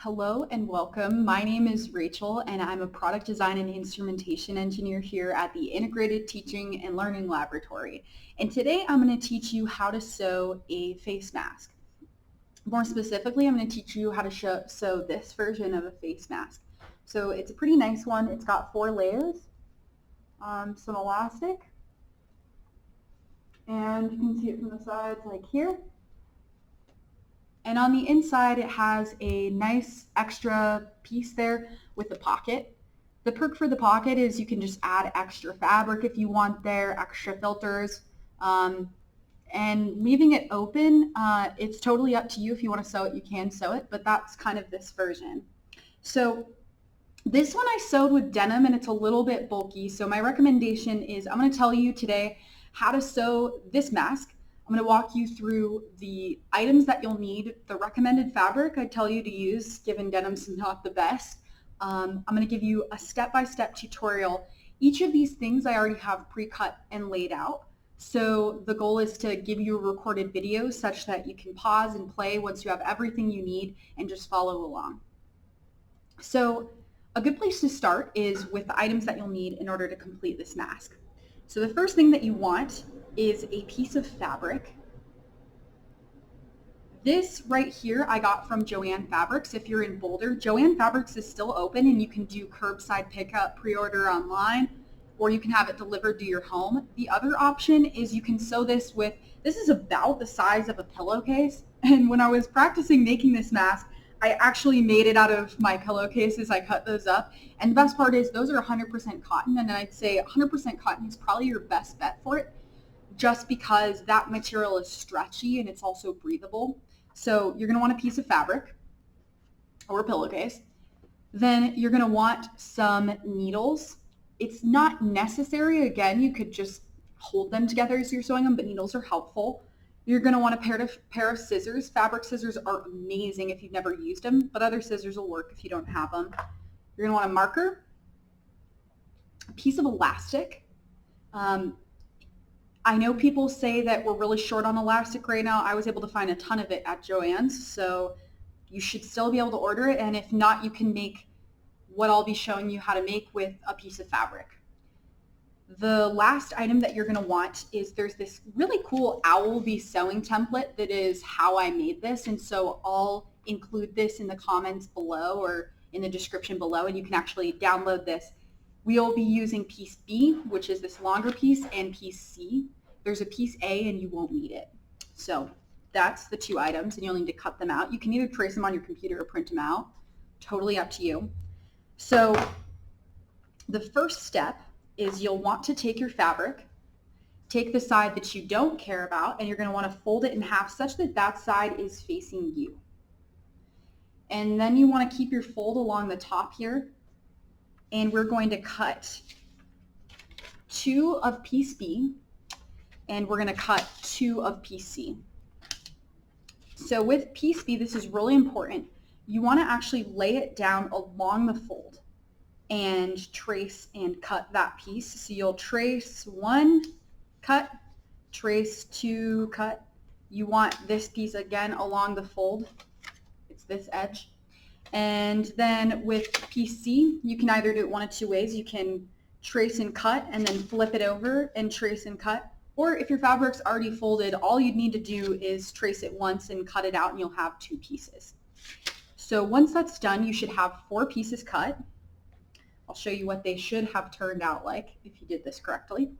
Hello and welcome. My name is Rachel and I'm a product design and instrumentation engineer here at the Integrated Teaching and Learning Laboratory. And today I'm going to teach you how to sew a face mask. More specifically, I'm going to teach you how to sew this version of a face mask. So it's a pretty nice one. It's got 4 layers, some elastic, and you can see it from the sides like here. And on the inside, it has a nice extra piece there with the pocket. The perk for the pocket is you can just add extra fabric if you want there, extra filters. And leaving it open, it's totally up to you. If you want to sew it, you can sew it, but that's kind of this version. So this one I sewed with denim and it's a little bit bulky. So my recommendation is I'm going to tell you today how to sew this mask. I'm going to walk you through the items that you'll need, the recommended fabric I tell you to use, given denim's not the best. I'm going to give you a step-by-step tutorial. Each of these things I already have pre-cut and laid out. So the goal is to give you a recorded video such that you can pause and play once you have everything you need and just follow along. So a good place to start is with the items that you'll need in order to complete this mask. So the first thing that you want is a piece of fabric. This right here I got from Joann Fabrics. If you're in Boulder, Joann Fabrics is still open and you can do curbside pickup, pre-order online, or you can have it delivered to your home. The other option is you can sew this with, this is about the size of a pillowcase. And when I was practicing making this mask, I actually made it out of my pillowcases. I cut those up. And the best part is those are 100% cotton. And I'd say 100% cotton is probably your best bet for it, just because that material is stretchy and it's also breathable. So you're going to want a piece of fabric or a pillowcase. Then you're going to want some needles. It's not necessary. Again, you could just hold them together as you're sewing them, but needles are helpful. You're going to want a pair of scissors. Fabric scissors are amazing if you've never used them, but other scissors will work if you don't have them. You're going to want a marker, a piece of elastic. I know people say that we're really short on elastic right now. I was able to find a ton of it at Joann's, so you should still be able to order it, and if not, you can make what I'll be showing you how to make with a piece of fabric. The last item that you're going to want is there's this really cool Owlbee sewing template that is how I made this, and so I'll include this in the comments below or in the description below, and you can actually download this. We'll be using piece B, which is this longer piece, and piece C. There's a piece A and you won't need it. So that's the 2 items and you'll need to cut them out. You can either trace them on your computer or print them out. Totally up to you. So the first step is you'll want to take your fabric, take the side that you don't care about, and you're going to want to fold it in half such that that side is facing you. And then you want to keep your fold along the top here, and we're going to cut 2 of piece B, and we're going to cut 2 of piece C. So with piece B, this is really important. You want to actually lay it down along the fold and trace and cut that piece. So you'll trace 1, cut, trace 2, cut. You want this piece again along the fold. It's this edge. And then with piece C, you can either do it one of 2 ways. You can trace and cut and then flip it over and trace and cut. Or if your fabric's already folded, all you'd need to do is trace it once and cut it out and you'll have 2 pieces. So once that's done, you should have 4 pieces cut. I'll show you what they should have turned out like if you did this correctly.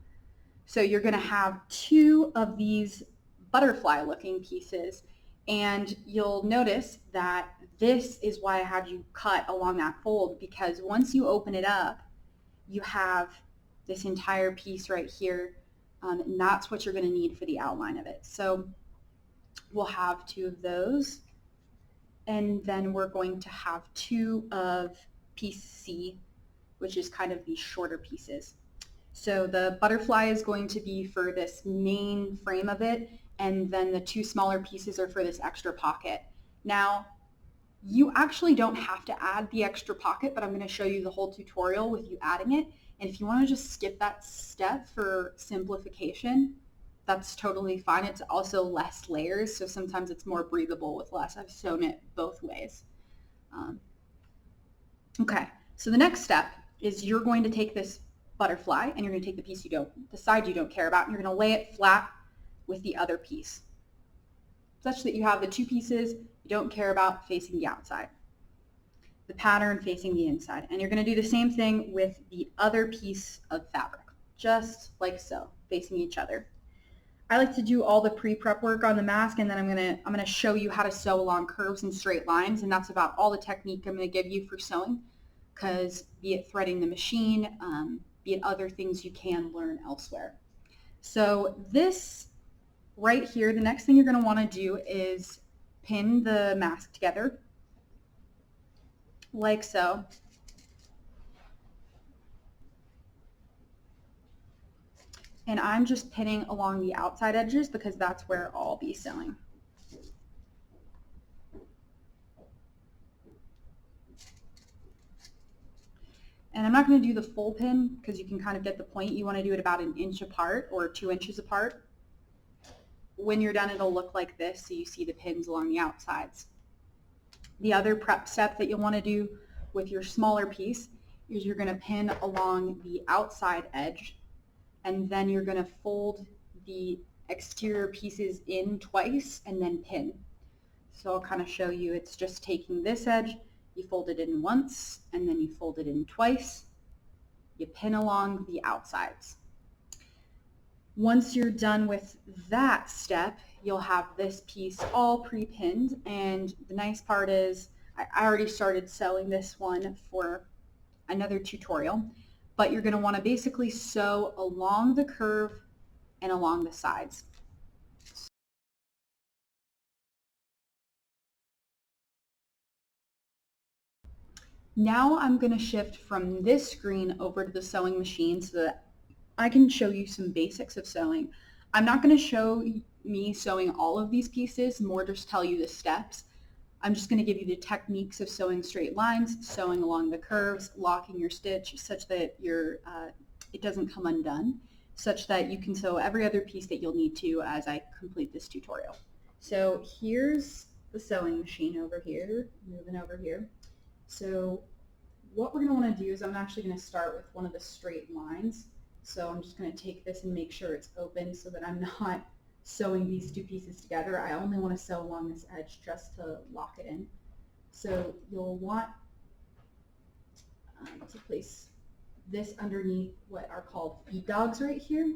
So you're going to have 2 of these butterfly looking pieces, and you'll notice that this is why I had you cut along that fold, because once you open it up, you have this entire piece right here, and that's what you're going to need for the outline of it. So we'll have 2 of those, and then we're going to have 2 of piece C, which is kind of these shorter pieces. So the butterfly is going to be for this main frame of it, and then the 2 smaller pieces are for this extra pocket. Now, you actually don't have to add the extra pocket, but I'm going to show you the whole tutorial with you adding it. And if you want to just skip that step for simplification, that's totally fine. It's also less layers, so sometimes it's more breathable with less. I've sewn it both ways. Okay, so the next step is you're going to take this butterfly and you're going to take the piece the side you don't care about, and you're going to lay it flat with the other piece, such that you have the two pieces you don't care about facing the outside, the pattern facing the inside. And you're going to do the same thing with the other piece of fabric, just like so, facing each other. I like to do all the pre-prep work on the mask, and then I'm gonna show you how to sew along curves and straight lines, and that's about all the technique I'm going to give you for sewing, because be it threading the machine, be it other things you can learn elsewhere. So this right here, the next thing you're going to want to do is pin the mask together like so. And I'm just pinning along the outside edges because that's where I'll be sewing. And I'm not going to do the full pin because you can kind of get the point. You want to do it about 1 inch apart or 2 inches apart. When you're done, it'll look like this, so you see the pins along the outsides. The other prep step that you'll want to do with your smaller piece is you're going to pin along the outside edge, and then you're going to fold the exterior pieces in twice and then pin. So I'll kind of show you. It's just taking this edge, you fold it in once, and then you fold it in twice. You pin along the outsides. Once you're done with that step, you'll have this piece all pre-pinned, and the nice part is I already started sewing this one for another tutorial, but you're going to want to basically sew along the curve and along the sides. Now I'm going to shift from this screen over to the sewing machine so that I can show you some basics of sewing. I'm not going to show me sewing all of these pieces, more just tell you the steps. I'm just going to give you the techniques of sewing straight lines, sewing along the curves, locking your stitch such that it doesn't come undone, such that you can sew every other piece that you'll need to as I complete this tutorial. So here's the sewing machine over here, moving over here. So what we're going to want to do is I'm actually going to start with one of the straight lines. So I'm just going to take this and make sure it's open so that I'm not sewing these two pieces together. I only want to sew along this edge just to lock it in. So you'll want to place this underneath what are called feed dogs right here.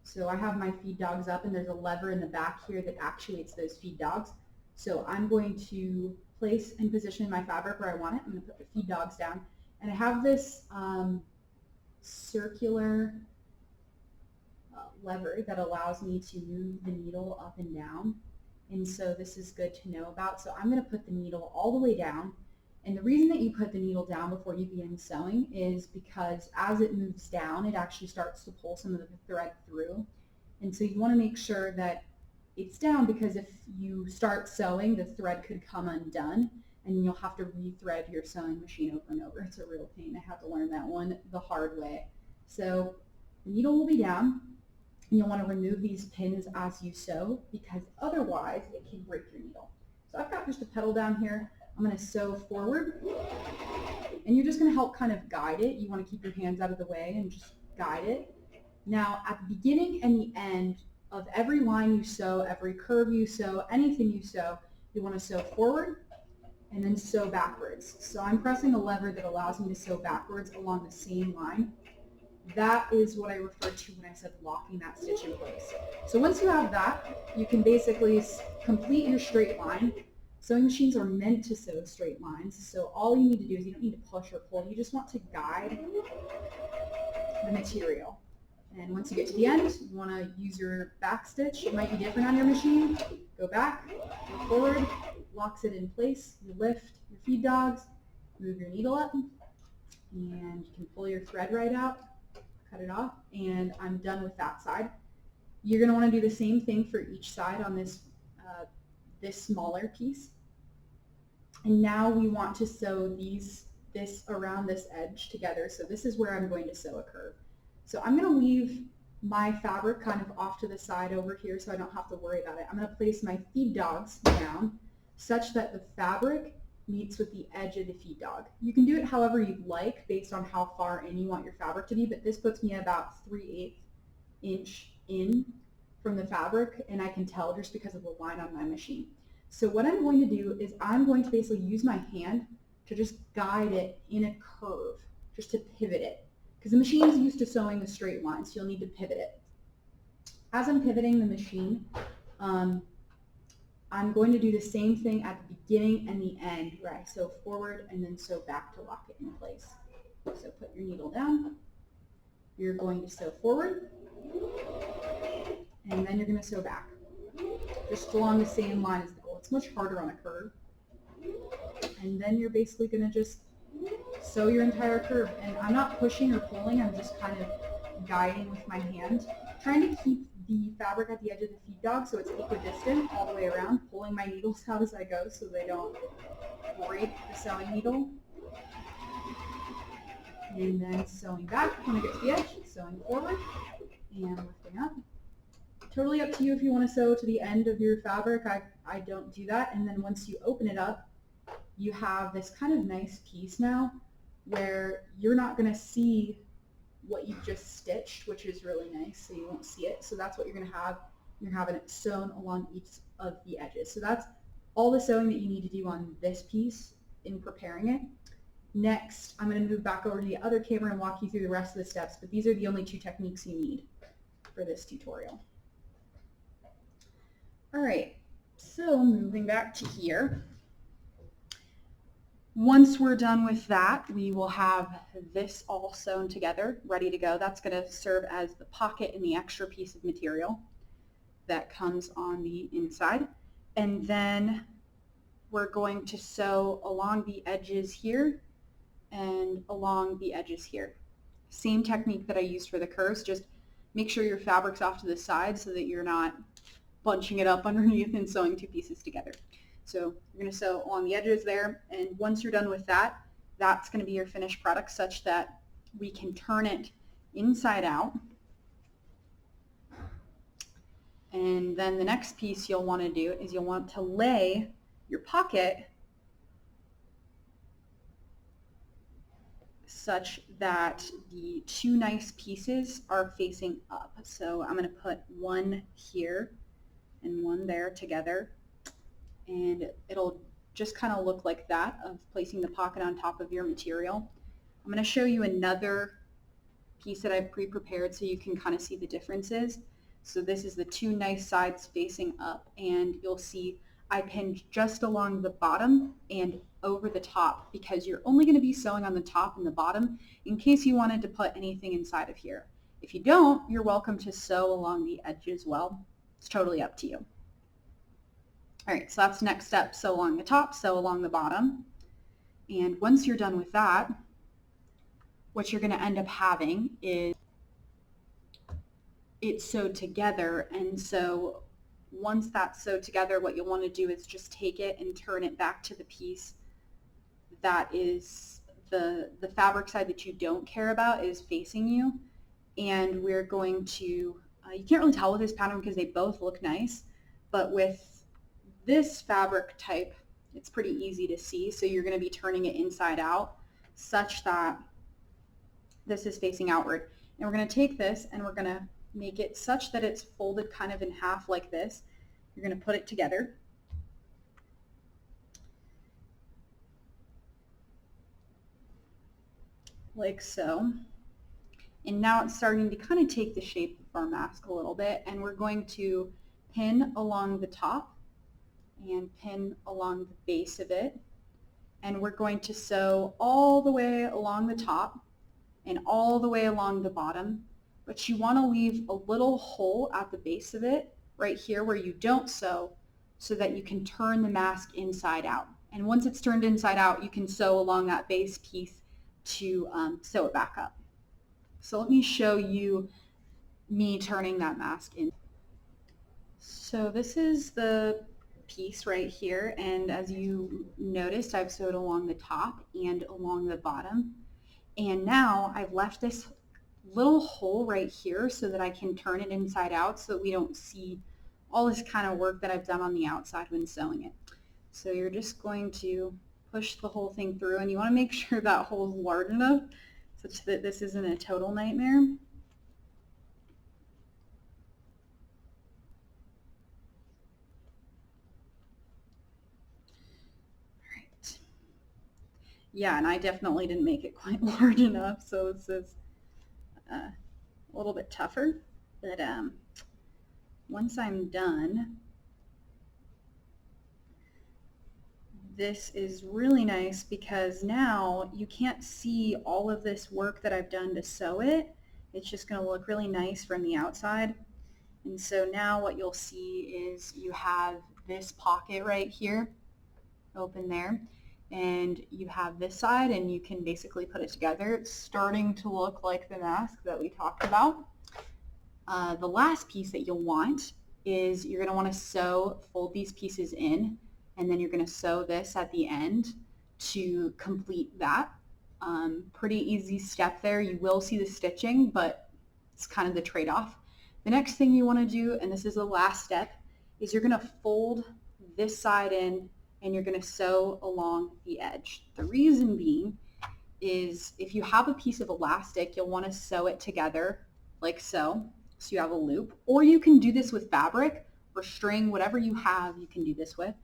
So I have my feed dogs up, and there's a lever in the back here that actuates those feed dogs. So I'm going to place and position my fabric where I want it. I'm going to put the feed dogs down, and I have this circular lever that allows me to move the needle up and down, and so this is good to know about. So I'm going to put the needle all the way down, and the reason that you put the needle down before you begin sewing is because as it moves down, it actually starts to pull some of the thread through, and so you want to make sure that it's down, because if you start sewing, the thread could come undone and you'll have to rethread your sewing machine over and over. It's a real pain. I had to learn that one the hard way. So the needle will be down, and you'll want to remove these pins as you sew, because otherwise it can break your needle. So I've got just a pedal down here. I'm going to sew forward, and you're just going to help kind of guide it. You want to keep your hands out of the way and just guide it. Now at the beginning and the end of every line you sew, every curve you sew, anything you sew, you want to sew forward and then sew backwards. So I'm pressing a lever that allows me to sew backwards along the same line. That is what I referred to when I said locking that stitch in place. So once you have that, you can basically complete your straight line. Sewing machines are meant to sew straight lines, so all you need to do is you don't need to push or pull. You just want to guide the material. And once you get to the end, you want to use your back stitch. It might be different on your machine. Go back, go forward, locks it in place. You lift your feed dogs, move your needle up, and you can pull your thread right out, cut it off, and I'm done with that side. You're going to want to do the same thing for each side on this smaller piece. And now we want to sew this around this edge together. So this is where I'm going to sew a curve. So I'm going to leave my fabric kind of off to the side over here so I don't have to worry about it. I'm going to place my feed dogs down such that the fabric meets with the edge of the feed dog. You can do it however you'd like based on how far in you want your fabric to be, but this puts me at about 3/8 inch in from the fabric, and I can tell just because of the line on my machine. So what I'm going to do is I'm going to basically use my hand to just guide it in a curve, just to pivot it, because the machine is used to sewing the straight line, so you'll need to pivot it. As I'm pivoting the machine, I'm going to do the same thing at the beginning and the end, where I sew forward and then sew back to lock it in place. So put your needle down. You're going to sew forward, and then you're going to sew back, just along the same line as the goal. It's much harder on a curve. And then you're basically going to just sew your entire curve. And I'm not pushing or pulling, I'm just kind of guiding with my hand, trying to keep the fabric at the edge of the feed dog so it's equidistant all the way around, pulling my needles out as I go so they don't break the sewing needle. And then sewing back when I get to the edge, sewing forward, and lifting up. Totally up to you if you want to sew to the end of your fabric. I don't do that. And then once you open it up, you have this kind of nice piece now where you're not going to see what you've just stitched, which is really nice, so you won't see it. So that's what you're going to have. You're having it sewn along each of the edges. So that's all the sewing that you need to do on this piece in preparing it. Next, I'm going to move back over to the other camera and walk you through the rest of the steps, but these are the only 2 techniques you need for this tutorial. All right, so moving back to here. Once we're done with that, we will have this all sewn together, ready to go. That's going to serve as the pocket and the extra piece of material that comes on the inside. And then we're going to sew along the edges here and along the edges here. Same technique that I used for the curves, just make sure your fabric's off to the side so that you're not bunching it up underneath and sewing 2 pieces together. So you're going to sew along the edges there, and once you're done with that, that's going to be your finished product such that we can turn it inside out. And then the next piece you'll want to do is you'll want to lay your pocket such that the 2 nice pieces are facing up. So I'm going to put one here and one there together, and it'll just kind of look like that, of placing the pocket on top of your material. I'm going to show you another piece that I've pre-prepared so you can kind of see the differences. So this is the 2 nice sides facing up, and you'll see I pinned just along the bottom and over the top because you're only going to be sewing on the top and the bottom in case you wanted to put anything inside of here. If you don't, you're welcome to sew along the edge as well. It's totally up to you. All right, so that's the next step. Sew along the top, sew along the bottom. And once you're done with that, what you're going to end up having is it sewed together. And so once that's sewed together, what you'll want to do is just take it and turn it back to the piece that is the fabric side that you don't care about is facing you. And we're going to, you can't really tell with this pattern because they both look nice, but with this fabric type, it's pretty easy to see. So you're going to be turning it inside out such that this is facing outward. And we're going to take this and we're going to make it such that it's folded kind of in half like this. You're going to put it together. Like so. And now it's starting to kind of take the shape of our mask a little bit, and we're going to pin along the top and pin along the base of it, and we're going to sew all the way along the top and all the way along the bottom, but you want to leave a little hole at the base of it right here where you don't sew so that you can turn the mask inside out. And once it's turned inside out, you can sew along that base piece to sew it back up. So let me show you me turning that mask in. So this is the piece right here, and as you noticed, I've sewed along the top and along the bottom. And now I've left this little hole right here so that I can turn it inside out so that we don't see all this kind of work that I've done on the outside when sewing it. So you're just going to push the whole thing through, and you want to make sure that hole is large enough such that this isn't a total nightmare. Right. Yeah, and I definitely didn't make it quite large enough, so this is a little bit tougher. But once I'm done, this is really nice because now you can't see all of this work that I've done to sew it. It's just going to look really nice from the outside. And so now what you'll see is you have this pocket right here, open there, and you have this side, and you can basically put it together. It's starting to look like the mask that we talked about. The last piece that you'll want is you're going to want to fold these pieces in, and then you're going to sew this at the end to complete that. Pretty easy step there. You will see the stitching, but it's kind of the trade-off. The next thing you want to do, and this is the last step, is you're going to fold this side in and you're going to sew along the edge. The reason being is if you have a piece of elastic, you'll want to sew it together like so you have a loop. Or you can do this with fabric or string, whatever you have, you can do this with.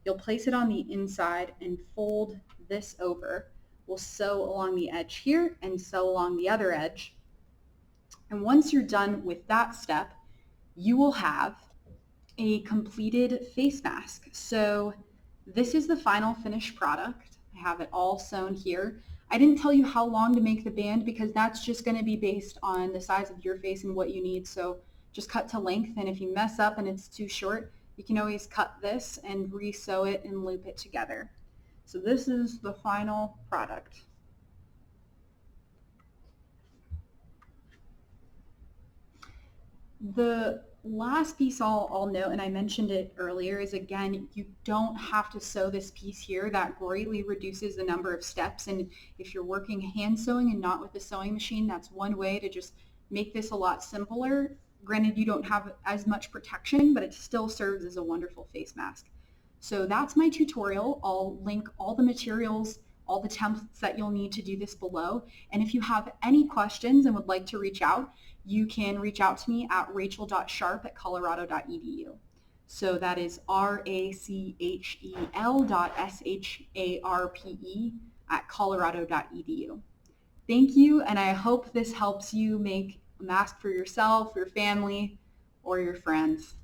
You'll place it on the inside and fold this over. We'll sew along the edge here and sew along the other edge. And once you're done with that step, you will have a completed face mask. So this is the final finished product. I have it all sewn here. I didn't tell you how long to make the band because that's just going to be based on the size of your face and what you need. So just cut to length, and if you mess up and it's too short, you can always cut this and re-sew it and loop it together. So this is the final product. The last piece I'll note, and I mentioned it earlier, is again, you don't have to sew this piece here. That greatly reduces the number of steps, and if you're working hand sewing and not with a sewing machine, that's one way to just make this a lot simpler. Granted, you don't have as much protection, but it still serves as a wonderful face mask. So that's my tutorial. I'll link all the materials, all the templates that you'll need to do this below. And if you have any questions and would like to reach out, you can reach out to me at rachel.sharp@colorado.edu. So that is rachel.sharpe@colorado.edu. Thank you, and I hope this helps you make a mask for yourself, your family, or your friends.